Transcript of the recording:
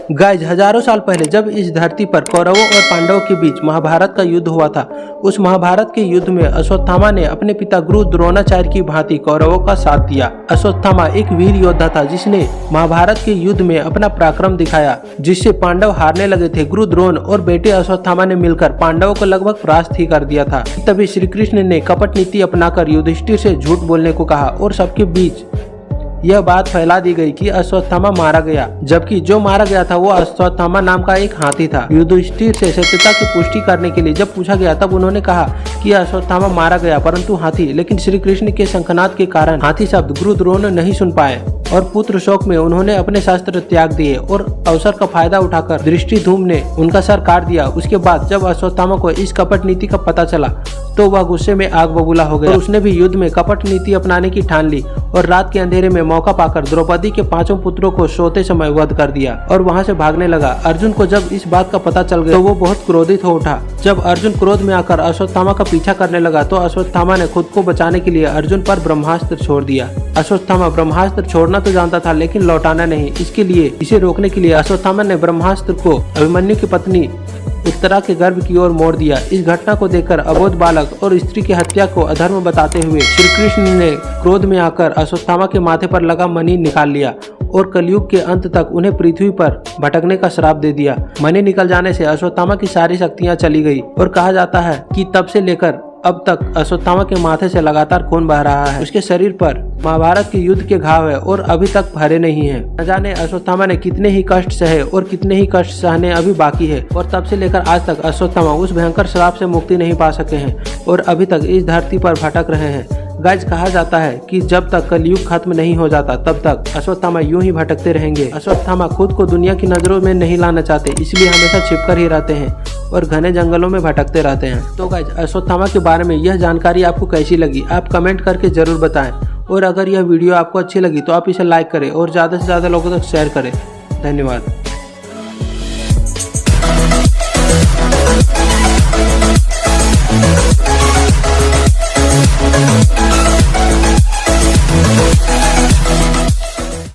Guys हजारों साल पहले जब इस धरती पर कौरवों और पांडवों के बीच महाभारत का युद्ध हुआ था, उस महाभारत के युद्ध में अश्वत्थामा ने अपने पिता गुरु द्रोणाचार्य की भांति कौरवों का साथ दिया। अश्वत्थामा एक वीर योद्धा था जिसने महाभारत के युद्ध में अपना पराक्रम दिखाया, जिससे पांडव हारने लगे थे। गुरु द्रोण और बेटे अश्वत्थामा ने मिलकर पांडवों को लगभग परास्त ही कर दिया था। तभी श्री कृष्ण ने कपट नीति अपनाकर युधिष्ठिर से झूठ बोलने को कहा और सबके बीच यह बात फैला दी गई कि अश्वत्थामा मारा गया, जबकि जो मारा गया था वो अश्वत्थामा नाम का एक हाथी था। युधिष्ठिर से सत्यता की पुष्टि करने के लिए जब पूछा गया तब उन्होंने कहा कि अश्वत्थामा मारा गया परंतु हाथी, लेकिन श्री कृष्ण के शंखनाद के कारण हाथी शब्द गुरु द्रोण नहीं सुन पाए और पुत्र शोक में उन्होंने अपने शस्त्र त्याग दिए और अवसर का फायदा उठाकर दृष्टिधूम ने उनका सर काट दिया। उसके बाद जब अश्वत्थामा को इस कपट नीति का पता चला तो वह गुस्से में आग बबूला हो गया और उसने भी युद्ध में कपट नीति अपनाने की ठान ली और रात के अंधेरे में मौका पाकर द्रौपदी के 5 पुत्रों को सोते समय वध कर दिया और वहां से भागने लगा। अर्जुन को जब इस बात का पता चल गया तो वो बहुत क्रोधित हो उठा। जब अर्जुन क्रोध में आकर अश्वत्थामा का पीछा करने लगा तो अश्वत्थामा ने खुद को बचाने के लिए अर्जुन पर ब्रह्मास्त्र छोड़ दिया। अश्वत्थामा ब्रह्मास्त्र छोड़ना तो जानता था लेकिन लौटाना नहीं। इसके लिए इसे रोकने के लिए अश्वत्थामा ने ब्रह्मास्त्र को अभिमन्यु की पत्नी उत्तरा के गर्भ की ओर मोड़ दिया। इस घटना को देखकर अबोध बालक और स्त्री की हत्या को अधर्म बताते हुए श्री कृष्ण ने क्रोध में आकर अश्वत्थामा के माथे पर लगा मणि निकाल लिया और कलयुग के अंत तक उन्हें पृथ्वी पर भटकने का श्राप दे दिया। मणि निकल जाने से अश्वत्थामा की सारी शक्तियां चली गई और कहा जाता है कि तब से लेकर अब तक अश्वत्थामा के माथे से लगातार खून बह रहा है। उसके शरीर पर महाभारत के युद्ध के घाव है और अभी तक भरे नहीं है। न जाने अश्वत्थामा ने कितने ही कष्ट सहे और कितने ही कष्ट सहने अभी बाकी है और तब से लेकर आज तक अश्वत्थामा उस भयंकर श्राप से मुक्ति नहीं पा सके हैं और अभी तक इस धरती पर भटक रहे हैं। गाइज कहा जाता है कि जब तक कलयुग खत्म नहीं हो जाता तब तक अश्वत्थामा यूं ही भटकते रहेंगे। अश्वत्थामा खुद को दुनिया की नजरों में नहीं लाना चाहते, इसलिए हमेशा छिपकर ही रहते हैं और घने जंगलों में भटकते रहते हैं। तो गाइज अश्वत्थामा के बारे में यह जानकारी आपको कैसी लगी आप कमेंट करके जरूर बताएं और अगर यह वीडियो आपको अच्छी लगी तो आप इसे लाइक करें और ज़्यादा से ज़्यादा लोगों तक शेयर करें। धन्यवाद।